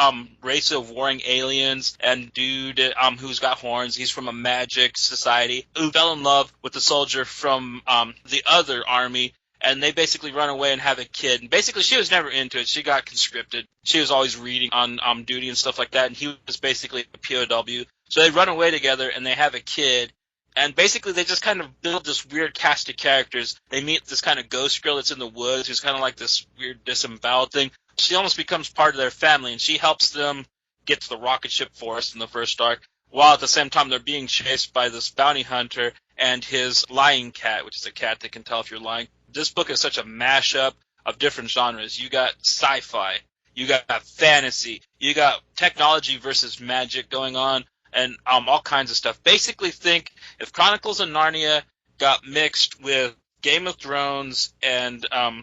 S2: races of warring aliens and dude who's got horns. He's from a magic society who fell in love with a soldier from the other army, and they basically run away and have a kid. And basically, she was never into it. She got conscripted. She was always reading on duty and stuff like that, and he was basically a POW. So they run away together, and they have a kid. And basically, they just kind of build this weird cast of characters. They meet this kind of ghost girl that's in the woods, who's kind of like this weird disemboweled thing. She almost becomes part of their family, and she helps them get to the rocket ship forest in the first arc, while at the same time they're being chased by this bounty hunter and his lying cat, which is a cat that can tell if you're lying. This book is such a mashup of different genres. You got sci-fi, you got fantasy, you got technology versus magic going on, and all kinds of stuff. Basically think if Chronicles of Narnia got mixed with Game of Thrones and a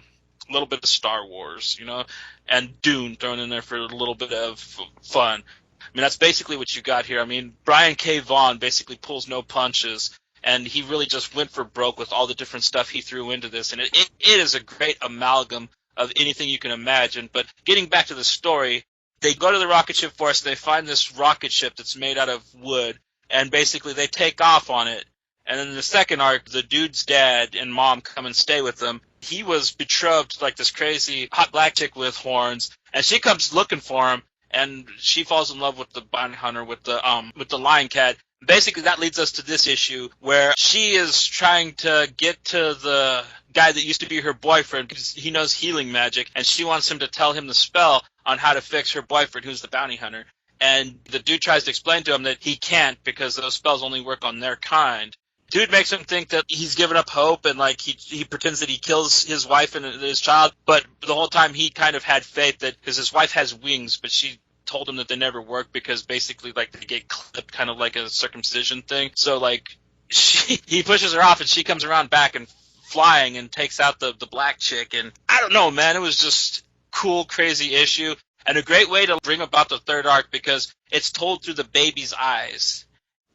S2: little bit of Star Wars, you know, and Dune thrown in there for a little bit of fun. I mean, that's basically what you got here. I mean, Brian K. Vaughan basically pulls no punches, and he really just went for broke with all the different stuff he threw into this, and it is a great amalgam of anything you can imagine. But getting back to the story, they go to the rocket ship forest, they find this rocket ship that's made out of wood, and basically they take off on it. And then in the second arc, the dude's dad and mom come and stay with them. He was betrothed to like this crazy hot black chick with horns, and she comes looking for him, and she falls in love with the bounty hunter with the lion cat. Basically, that leads us to this issue where she is trying to get to the guy that used to be her boyfriend because he knows healing magic, and she wants him to tell him the spell on how to fix her boyfriend, who's the bounty hunter. And the dude tries to explain to him that he can't because those spells only work on their kind. Dude makes him think that he's given up hope, and like he pretends that he kills his wife and his child, but the whole time he kind of had faith that because his wife has wings, but she told him that they never work because basically like they get clipped, kind of like a circumcision thing. So like he pushes her off, and she comes around back and flying and takes out the black chick. And I don't know, man, it was just cool, crazy issue, and a great way to bring about the third arc because it's told through the baby's eyes.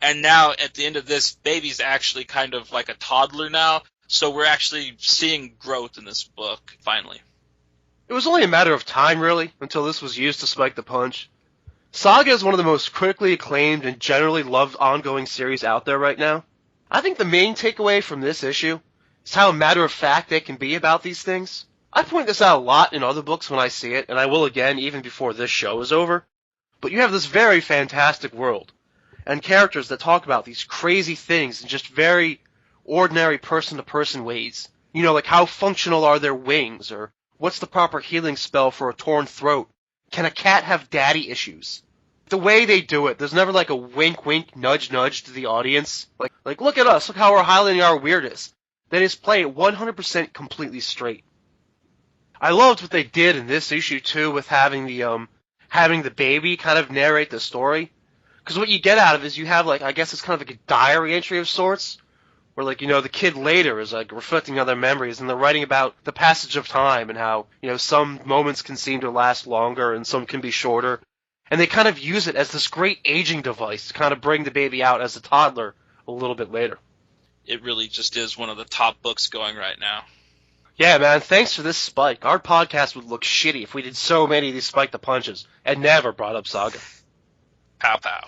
S2: And now at the end of this, baby's actually kind of like a toddler now, so we're actually seeing growth in this book finally.
S1: It was only a matter of time, really, until this was used to spike the punch. Saga is one of the most critically acclaimed and generally loved ongoing series out there right now. I think the main takeaway from this issue is how matter-of-fact they can be about these things. I point this out a lot in other books when I see it, and I will again even before this show is over. But you have this very fantastic world, and characters that talk about these crazy things in just very ordinary person-to-person ways. You know, like how functional are their wings, or what's the proper healing spell for a torn throat? Can a cat have daddy issues? The way they do it, there's never like a wink wink, nudge nudge to the audience. Like look at us, look how we're highlighting our weirdness. They just play it 100% completely straight. I loved what they did in this issue too, with having the baby kind of narrate the story. Because what you get out of it is you have, like, I guess it's kind of like a diary entry of sorts, where, like, you know, the kid later is, like, reflecting on their memories, and they're writing about the passage of time and how, you know, some moments can seem to last longer and some can be shorter. And they kind of use it as this great aging device to kind of bring the baby out as a toddler a little bit later.
S2: It really just is one of the top books going right now.
S1: Yeah, man, thanks for this Spike. Our podcast would look shitty if we did so many of these Spike the Punches and never brought up Saga.
S2: Pow pow.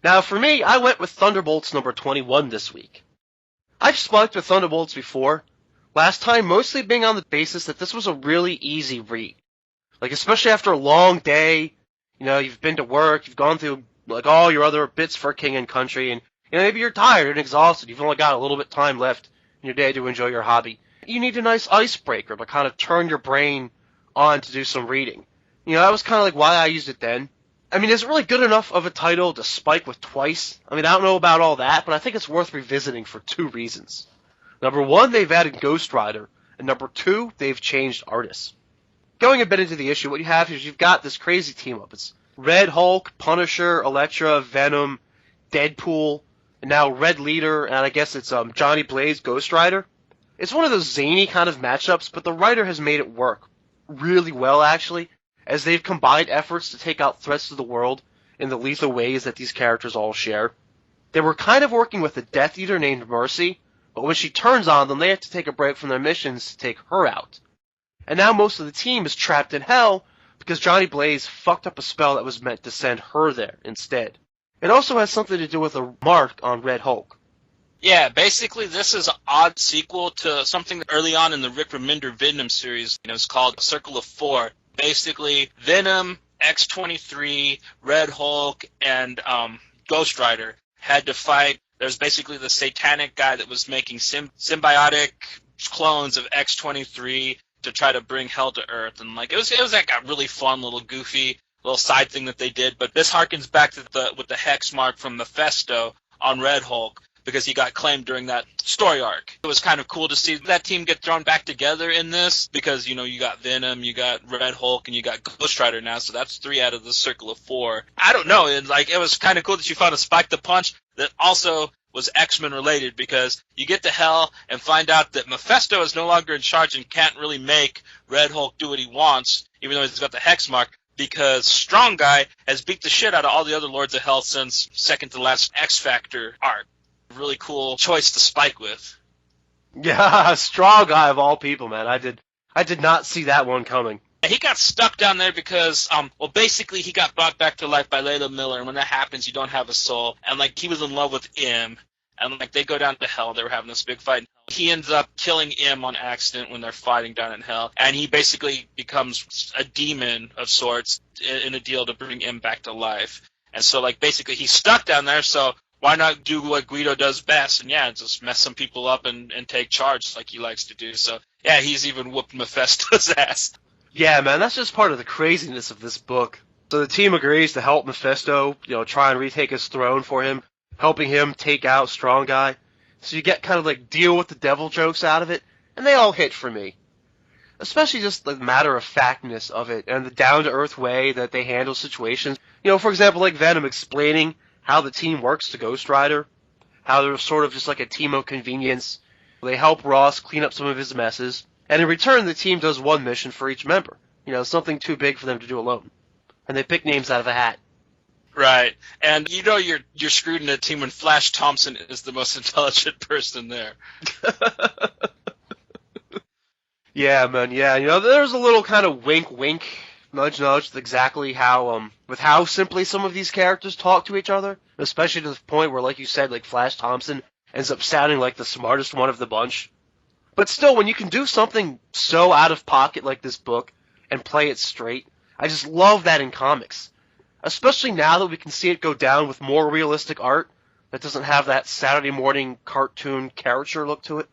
S1: Now, for me, I went with Thunderbolts number 21 this week. I've spiked with Thunderbolts before, last time mostly being on the basis that this was a really easy read. Like, especially after a long day, you know, you've been to work, you've gone through, like, all your other bits for King and Country, and, you know, maybe you're tired and exhausted, you've only got a little bit of time left in your day to enjoy your hobby. You need a nice icebreaker to kind of turn your brain on to do some reading. You know, that was kind of like why I used it then. I mean, is it really good enough of a title to spike with twice? I mean, I don't know about all that, but I think it's worth revisiting for two reasons. Number one, they've added Ghost Rider, and number two, they've changed artists. Going a bit into the issue, what you have is you've got this crazy team-up. It's Red Hulk, Punisher, Elektra, Venom, Deadpool, and now Red Leader, and I guess it's Johnny Blaze, Ghost Rider. It's one of those zany kind of matchups, but the writer has made it work really well, actually, as they've combined efforts to take out threats to the world in the lethal ways that these characters all share. They were kind of working with a Death Eater named Mercy, but when she turns on them, they have to take a break from their missions to take her out. And now most of the team is trapped in hell because Johnny Blaze fucked up a spell that was meant to send her there instead. It also has something to do with a mark on Red Hulk.
S2: Yeah, basically this is an odd sequel to something early on in the Rick Remender Venom series. It was called Circle of Four. Basically, Venom, X-23, Red Hulk, and Ghost Rider had to fight. There's basically the satanic guy that was making symbiotic clones of X-23 to try to bring hell to Earth. And like it was like a really fun little goofy little side thing that they did. But this harkens back to with the hex mark from Mephisto on Red Hulk, because he got claimed during that story arc. It was kind of cool to see that team get thrown back together in this, because, you know, you got Venom, you got Red Hulk, and you got Ghost Rider now, so that's 3 out of the Circle of 4. I don't know, it was kind of cool that you found a Spike the Punch that also was X-Men related, because you get to hell and find out that Mephisto is no longer in charge and can't really make Red Hulk do what he wants, even though he's got the hex mark, because Strong Guy has beat the shit out of all the other Lords of Hell since second to last X-Factor arc. Really cool choice to spike with.
S1: Yeah, Strong Guy of all people, man. I did not see that one coming.
S2: He got stuck down there because, basically he got brought back to life by Layla Miller, and when that happens, you don't have a soul. And, like, he was in love with Im, and, like, they go down to hell. They were having this big fight. He ends up killing Im on accident when they're fighting down in hell, and he basically becomes a demon of sorts in a deal to bring Im back to life. And so, like, basically he's stuck down there, so why not do what Guido does best? And yeah, just mess some people up and take charge like he likes to do. So yeah, he's even whooped Mephisto's ass.
S1: Yeah, man, that's just part of the craziness of this book. So the team agrees to help Mephisto, you know, try and retake his throne for him, helping him take out Strong Guy. So you get kind of like deal with the devil jokes out of it, and they all hit for me. Especially just the matter-of-factness of it and the down-to-earth way that they handle situations. You know, for example, like Venom explaining how the team works to Ghost Rider, how they're sort of just like a team of convenience. They help Ross clean up some of his messes, and in return the team does one mission for each member. You know, something too big for them to do alone. And they pick names out of a hat.
S2: Right. And you know you're screwed in a team when Flash Thompson is the most intelligent person there.
S1: Yeah, man, yeah. You know, there's a little kind of wink, nudge, with exactly how, with how simply some of these characters talk to each other, especially to the point where, like you said, like Flash Thompson ends up sounding like the smartest one of the bunch. But still, when you can do something so out of pocket like this book and play it straight, I just love that in comics. especially now that we can see it go down with more realistic art that doesn't have that Saturday morning cartoon caricature look to it.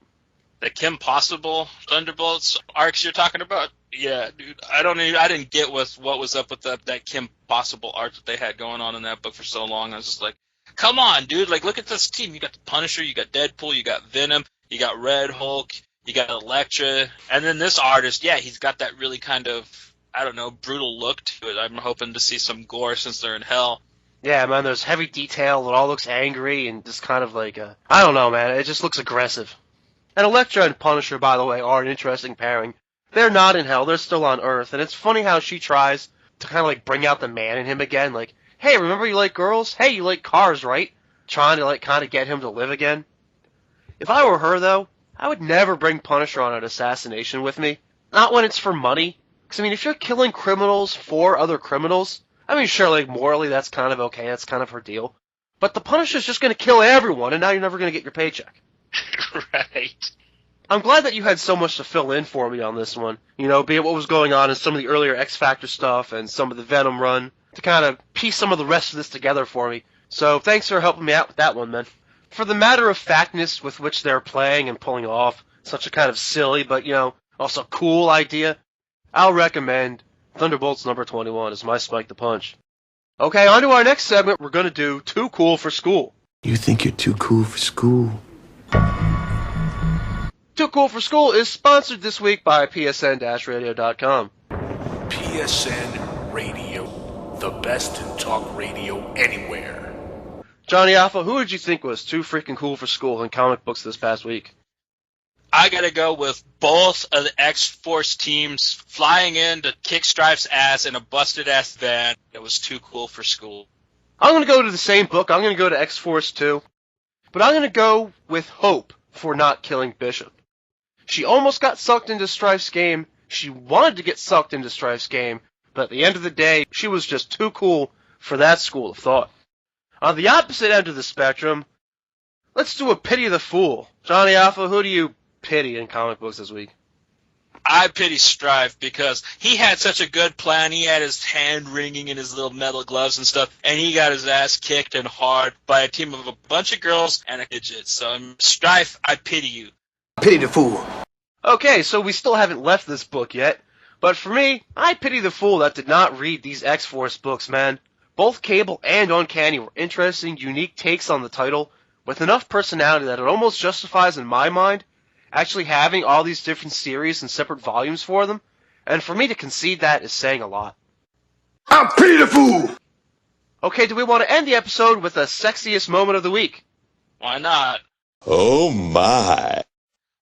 S2: The Kim Possible Thunderbolts arcs you're talking about? Yeah, dude. I didn't get what was up with that Kim Possible art that they had going on in that book for so long. I was just like, come on, dude. Like, look at this team. You got the Punisher, you got Deadpool, you got Venom, you got Red Hulk, you got Elektra. And then this artist, yeah, he's got that really kind of, I don't know, brutal look to it. I'm hoping to see some gore since they're in hell.
S1: Yeah, man, there's heavy detail. It all looks angry and just kind of like, I don't know, man. It just looks aggressive. And Elektra and Punisher, by the way, are an interesting pairing. They're not in hell. They're still on Earth. And it's funny how she tries to kind of like bring out the man in him again. Like, hey, remember you like girls? Hey, you like cars, right? Trying to like kind of get him to live again. If I were her, though, I would never bring Punisher on an assassination with me. Not when it's for money. Because, I mean, if you're killing criminals for other criminals, I mean, sure, like, morally, that's kind of okay. That's kind of her deal. But the Punisher's just going to kill everyone, and now you're never going to get your paycheck.
S2: Right.
S1: I'm glad that you had so much to fill in for me on this one. You know, be it what was going on in some of the earlier X-Factor stuff and some of the Venom run, to kind of piece some of the rest of this together for me. So thanks for helping me out with that one, man. For the matter-of-factness with which they're playing and pulling off such a kind of silly but, you know, also cool idea, I'll recommend Thunderbolts number 21 as my Spike the Punch. Okay, on to our next segment. We're going to do Too Cool for School.
S4: You think you're too cool for school?
S1: Too Cool for School is sponsored this week by PSN-radio.com.
S3: PSN Radio, the best in talk radio anywhere.
S1: Johnny Alpha, who did you think was too freaking cool for school in comic books this past week?
S2: I gotta go with both of the X-Force teams flying in to kick Strife's ass in a busted-ass van. It was too cool for school.
S1: I'm going to go to the same book. I'm going to go to X-Force 2. But I'm going to go with Hope for not killing Bishop. She almost got sucked into Strife's game. She wanted to get sucked into Strife's game. But at the end of the day, she was just too cool for that school of thought. On the opposite end of the spectrum, let's do a pity the fool. Johnny Alpha, who do you pity in comic books this week?
S2: I pity Strife because he had such a good plan. He had his hand wringing in his little metal gloves and stuff, and he got his ass kicked and hard by a team of a bunch of girls and a midget. So, Strife, I pity you.
S4: Pity the fool.
S1: Okay, so we still haven't left this book yet, but for me, I pity the fool that did not read these X-Force books, man. Both Cable and Uncanny were interesting, unique takes on the title, with enough personality that it almost justifies, in my mind, actually having all these different series and separate volumes for them, and for me to concede that is saying a lot.
S4: I pity the fool!
S1: Okay, do we want to end the episode with the sexiest moment of the week?
S2: Why not?
S4: Oh my.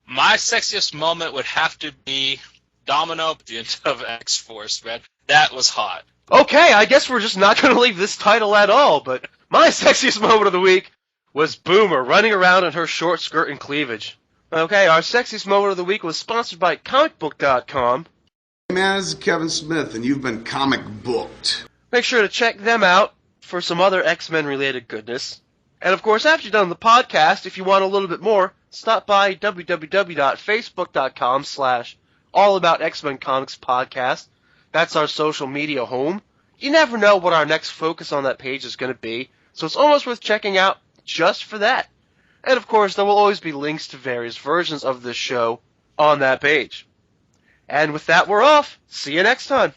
S2: My sexiest moment would have to be Domino at the end of X-Force, man. That was hot.
S1: Okay, I guess we're just not going to leave this title at all, but my sexiest moment of the week was Boomer running around in her short skirt and cleavage. Okay, our sexiest moment of the week was sponsored by comicbook.com.
S5: Hey man, this is Kevin Smith, and you've been comic booked.
S1: Make sure to check them out for some other X-Men related goodness. And of course, after you're done the podcast, if you want a little bit more, stop by www.facebook.com/allaboutxmencomics podcast. That's our social media home. You never know what our next focus on that page is going to be, so it's almost worth checking out just for that. And of course, there will always be links to various versions of this show on that page. And with that, we're off. See you next time.